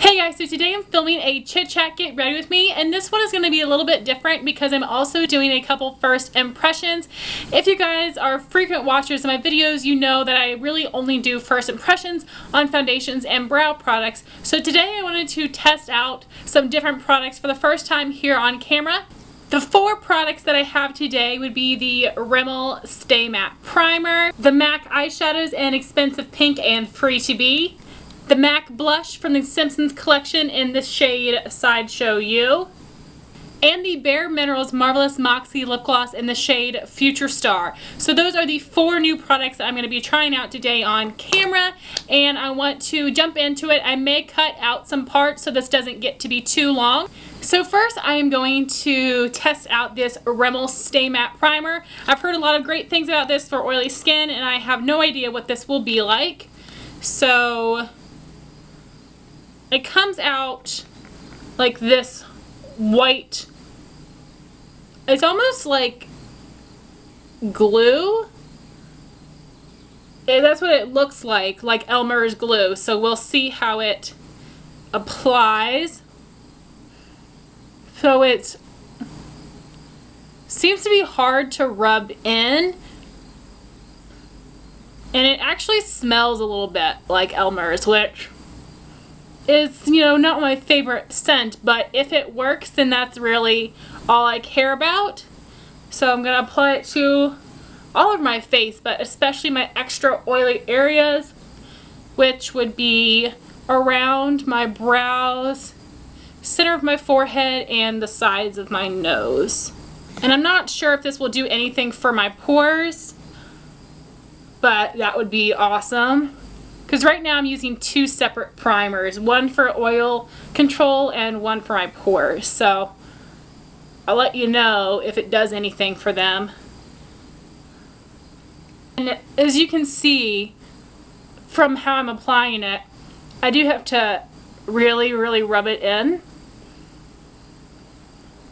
Hey guys, so today I'm filming a chit chat get ready with me, and this one is going to be a little bit different because I'm also doing a couple first impressions. If you guys are frequent watchers of my videos, you know that I really only do first impressions on foundations and brow products. So today I wanted to test out some different products for the first time here on camera. The four products that I have today would be the Rimmel Stay Matte Primer, the MAC eyeshadows in Expensive Pink and Free to Be, the MAC blush from the Simpsons collection in the shade Sideshow U, and the Bare Minerals Marvelous Moxie lip gloss in the shade Future Star. So those are the four new products that I'm going to be trying out today on camera, and I want to jump into it. I may cut out some parts so this doesn't get to be too long. So first I am going to test out this Rimmel Stay Matte Primer. I've heard a lot of great things about this for oily skin, and I have no idea what this will be like. So it comes out like this white, it's almost like glue. That's what it looks like Elmer's glue. So we'll see how it applies. So it seems to be hard to rub in, and it actually smells a little bit like Elmer's, which is, you know, not my favorite scent, but if it works, then that's really all I care about. So I'm gonna apply it to all of my face, but especially my extra oily areas, which would be around my brows, center of my forehead, and the sides of my nose. And I'm not sure if this will do anything for my pores, but that would be awesome. Because right now I'm using two separate primers, one for oil control and one for my pores. So I'll let you know if it does anything for them. And as you can see from how I'm applying it, I do have to really rub it in.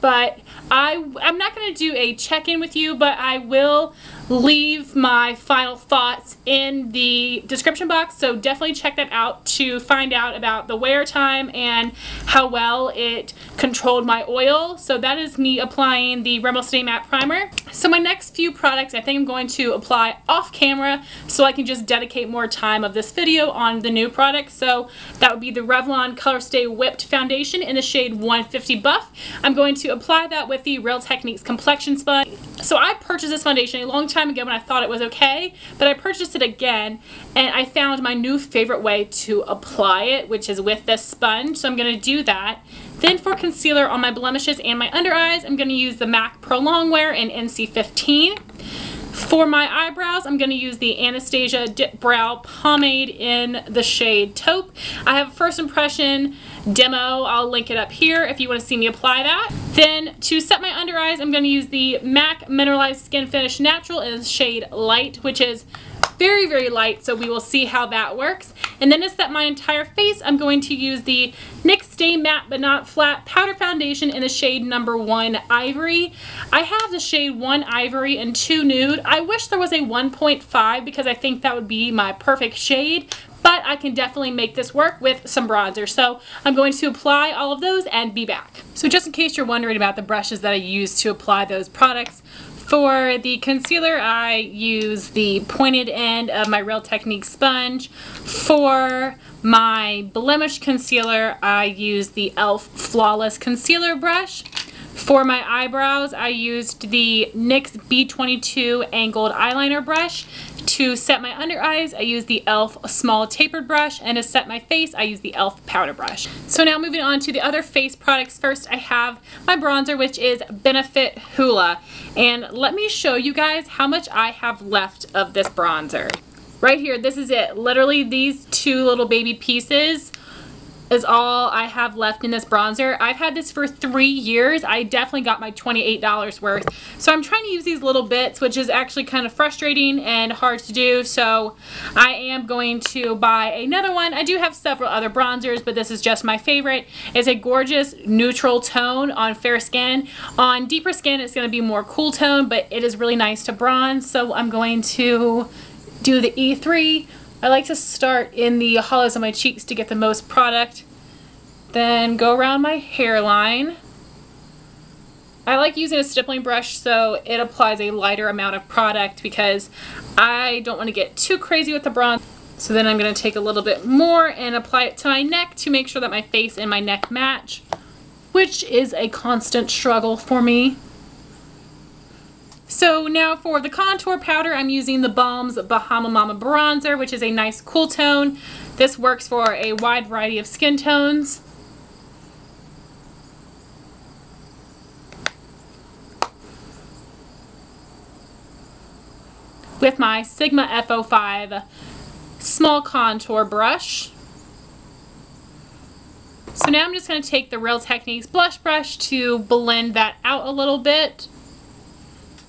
But I'm not going to do a check-in with you, but I will leave my final thoughts in the description box, so definitely check that out to find out about the wear time and how well it controlled my oil. So that is me applying the Rimmel Stay Matte Primer. So my next few products I think I'm going to apply off camera so I can just dedicate more time of this video on the new products. So that would be the Revlon Color Stay Whipped Foundation in the shade 150 Buff. I'm going to apply that with the Real Techniques Complexion Sponge. So I purchased this foundation a long time ago when I thought it was okay, but I purchased it again and I found my new favorite way to apply it, which is with this sponge. So I'm going to do that. Then for concealer on my blemishes and my under eyes, I'm going to use the MAC Pro Longwear in NC15. For my eyebrows, I'm going to use the Anastasia Dip Brow Pomade in the shade Taupe. I have a first impression demo. I'll link it up here if you want to see me apply that. Then to set my under eyes, I'm going to use the MAC Mineralized Skin Finish Natural in the shade Light, which is very light, so we will see how that works. And then to set my entire face, I'm going to use the NYX Stay Matte But Not Flat Powder Foundation in the shade number 1 Ivory. I have the shade 1 Ivory and 2 Nude. I wish there was a 1.5 because I think that would be my perfect shade, but I can definitely make this work with some bronzer. So I'm going to apply all of those and be back. So just in case you're wondering about the brushes that I use to apply those products, for the concealer, I use the pointed end of my Real Techniques sponge. For my blemish concealer, I use the e.l.f. Flawless Concealer Brush. For my eyebrows, I used the NYX B22 Angled Eyeliner Brush. To set my under eyes, I use the e.l.f. Small Tapered Brush, and to set my face, I use the e.l.f. Powder Brush. So now moving on to the other face products. First, I have my bronzer, which is Benefit Hoola. And let me show you guys how much I have left of this bronzer. Right here, this is it. Literally, these two little baby pieces is all I have left in this bronzer. I've had this for 3 years. I definitely got my $28 worth. So I'm trying to use these little bits, which is actually kind of frustrating and hard to do. So I am going to buy another one. I do have several other bronzers, but this is just my favorite. It's a gorgeous neutral tone on fair skin. On deeper skin, it's going to be more cool tone, but it is really nice to bronze. So I'm going to do the E3. I like to start in the hollows of my cheeks to get the most product Then go around my hairline. I like using a stippling brush so it applies a lighter amount of product because I don't want to get too crazy with the bronze. So then I'm going to take a little bit more and apply it to my neck to make sure that my face and my neck match, which is a constant struggle for me. So now for the contour powder, I'm using the Balm's Bahama Mama Bronzer, which is a nice cool tone. This works for a wide variety of skin tones. With my Sigma F05 small contour brush. So now I'm just going to take the Real Techniques blush brush to blend that out a little bit.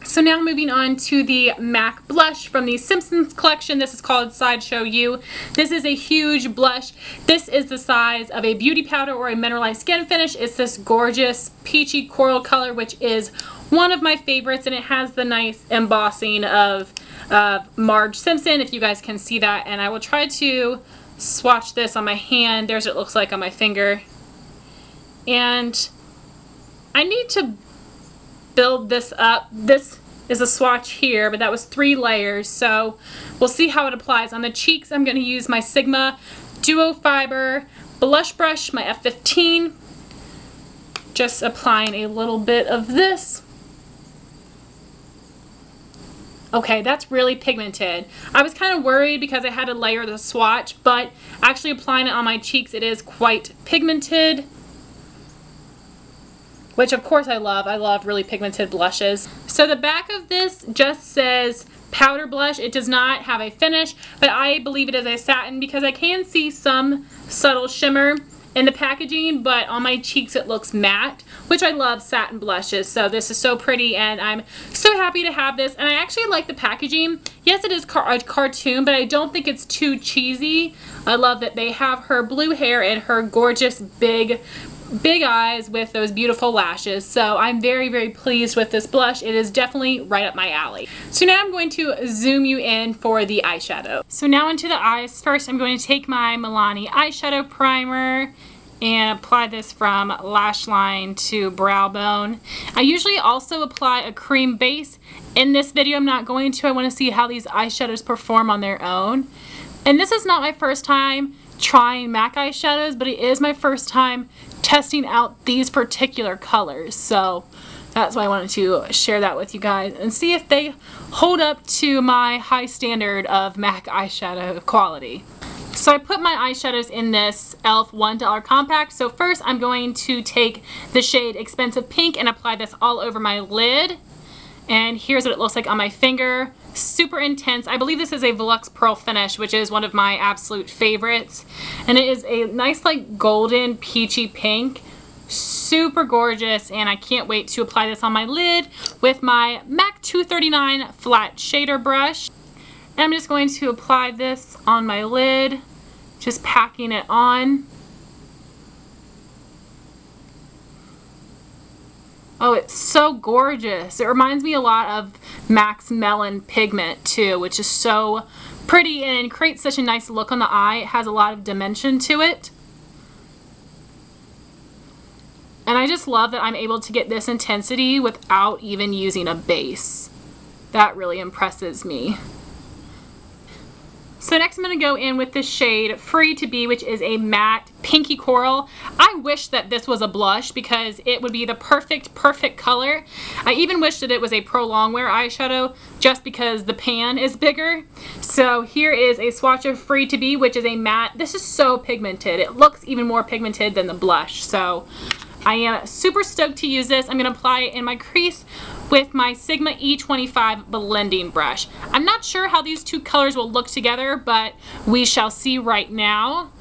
So now moving on to the MAC blush from the Simpsons collection. This is called Sideshow U. This is a huge blush. This is the size of a beauty powder or a mineralized skin finish. It's this gorgeous peachy coral color, which is one of my favorites, and it has the nice embossing of Marge Simpson, if you guys can see that. And I will try to swatch this on my hand. There's what it looks like on my finger. And I need to build this up. This is a swatch here, but that was 3 layers, so we'll see how it applies. On the cheeks, I'm going to use my Sigma Duo Fiber blush brush, my F15. Just applying a little bit of this. Okay, that's really pigmented. I was kind of worried because I had to layer the swatch, but actually applying it on my cheeks, it is quite pigmented. Which of course I love. I love really pigmented blushes. So the back of this just says powder blush. It does not have a finish, but I believe it is a satin because I can see some subtle shimmer in the packaging, but on my cheeks it looks matte, which I love satin blushes. So this is so pretty and I'm so happy to have this. And I actually like the packaging. Yes, it is a cartoon, but I don't think it's too cheesy. I love that they have her blue hair and her gorgeous big eyes with those beautiful lashes. So I'm very, very pleased with this blush. It is definitely right up my alley. So now I'm going to zoom you in for the eyeshadow. So now into the eyes. First, I'm going to take my Milani eyeshadow primer and apply this from lash line to brow bone. I usually also apply a cream base. In this video, I'm not going to. I want to see how these eyeshadows perform on their own. And this is not my first time trying MAC eyeshadows, but it is my first time testing out these particular colors. So that's why I wanted to share that with you guys and see if they hold up to my high standard of MAC eyeshadow quality. So I put my eyeshadows in this e.l.f. $1 compact. So first I'm going to take the shade Expensive Pink and apply this all over my lid. And here's what it looks like on my finger. Super intense. I believe this is a Veluxe Pearl finish, which is one of my absolute favorites. And it is a nice like golden peachy pink. Super gorgeous, and I can't wait to apply this on my lid with my MAC 239 flat shader brush. And I'm just going to apply this on my lid, just packing it on. Oh, it's so gorgeous. It reminds me a lot of MAC's Melon Pigment too, which is so pretty and creates such a nice look on the eye. It has a lot of dimension to it. And I just love that I'm able to get this intensity without even using a base. That really impresses me. So next I'm going to go in with this shade Free to Be, which is a matte pinky coral. I wish that this was a blush because it would be the perfect color. I even wish that it was a pro longwear eyeshadow just because the pan is bigger. So here is a swatch of Free to Be, which is a matte. This is so pigmented. It looks even more pigmented than the blush. So I am super stoked to use this. I'm going to apply it in my crease with my Sigma E25 blending brush. I'm not sure how these two colors will look together, but we shall see right now.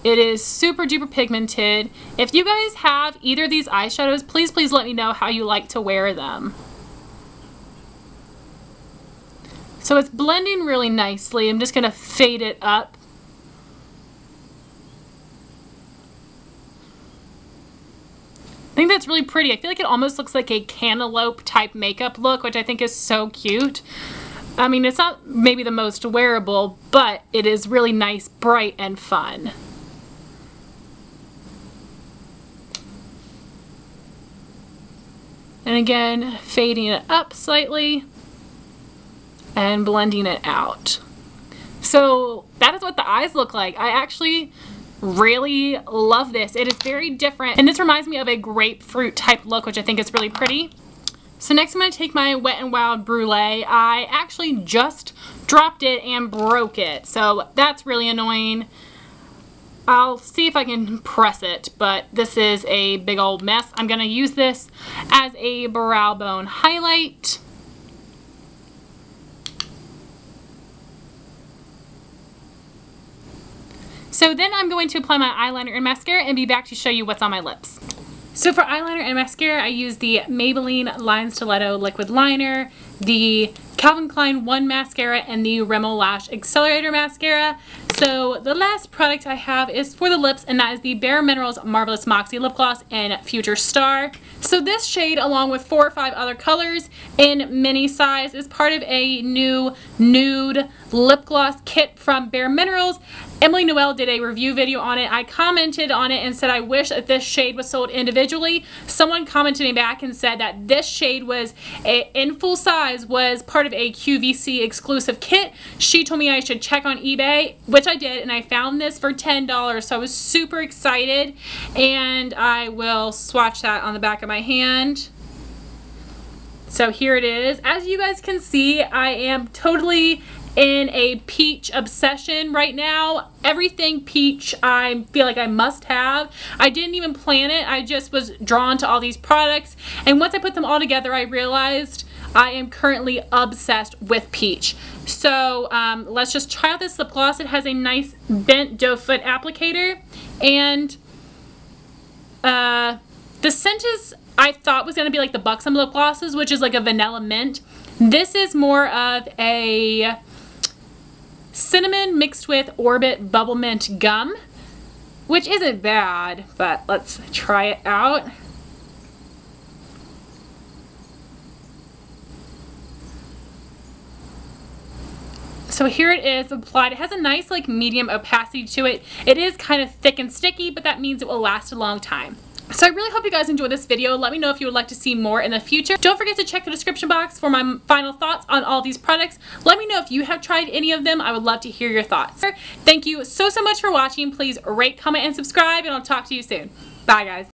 It is super duper pigmented. If you guys have either of these eyeshadows, please let me know how you like to wear them. So it's blending really nicely. I'm just going to fade it up. I think that's really pretty. I feel like it almost looks like a cantaloupe type makeup look, which I think is so cute. I mean, it's not maybe the most wearable, but it is really nice, bright, and fun. And again, fading it up slightly and blending it out. So that is what the eyes look like. I actually really love this. It is very different, and this reminds me of a grapefruit type look, which I think is really pretty. So next I'm going to take my Wet n Wild Brulee. I actually just dropped it and broke it, so that's really annoying. I'll see if I can press it, but this is a big old mess. I'm going to use this as a brow bone highlight. So then I'm going to apply my eyeliner and mascara and be back to show you what's on my lips. So for eyeliner and mascara, I use the Maybelline Line Stiletto Liquid Liner, the Calvin Klein One Mascara, and the Rimmel Lash Accelerator Mascara. So the last product I have is for the lips, and that is the Bare Minerals Marvelous Moxie Lip Gloss in Future Star. So this shade, along with 4 or 5 other colors in mini size, is part of a new nude lip gloss kit from Bare Minerals. Emily Noel did a review video on it. I commented on it and said I wish that this shade was sold individually. Someone commented me back and said that this shade was, in full size, was part of a QVC exclusive kit. She told me I should check on eBay, which I did, and I found this for $10, so I was super excited, and I will swatch that on the back of my hand. So here it is. As you guys can see, I am totally in a peach obsession right now. Everything peach I feel like I must have. I didn't even plan it. I just was drawn to all these products, and once I put them all together, I realized I am currently obsessed with peach. So let's just try out this lip gloss. It has a nice bent doe foot applicator, and the scent is, I thought was going to be like the Buxom lip glosses, which is like a vanilla mint. This is more of a cinnamon mixed with Orbit Bubble Mint gum, which isn't bad, but let's try it out. So here it is applied. It has a nice like medium opacity to it. It is kind of thick and sticky, but that means it will last a long time. So I really hope you guys enjoyed this video. Let me know if you would like to see more in the future. Don't forget to check the description box for my final thoughts on all these products. Let me know if you have tried any of them. I would love to hear your thoughts. Thank you so much for watching. Please rate, comment, and subscribe, and I'll talk to you soon. Bye, guys.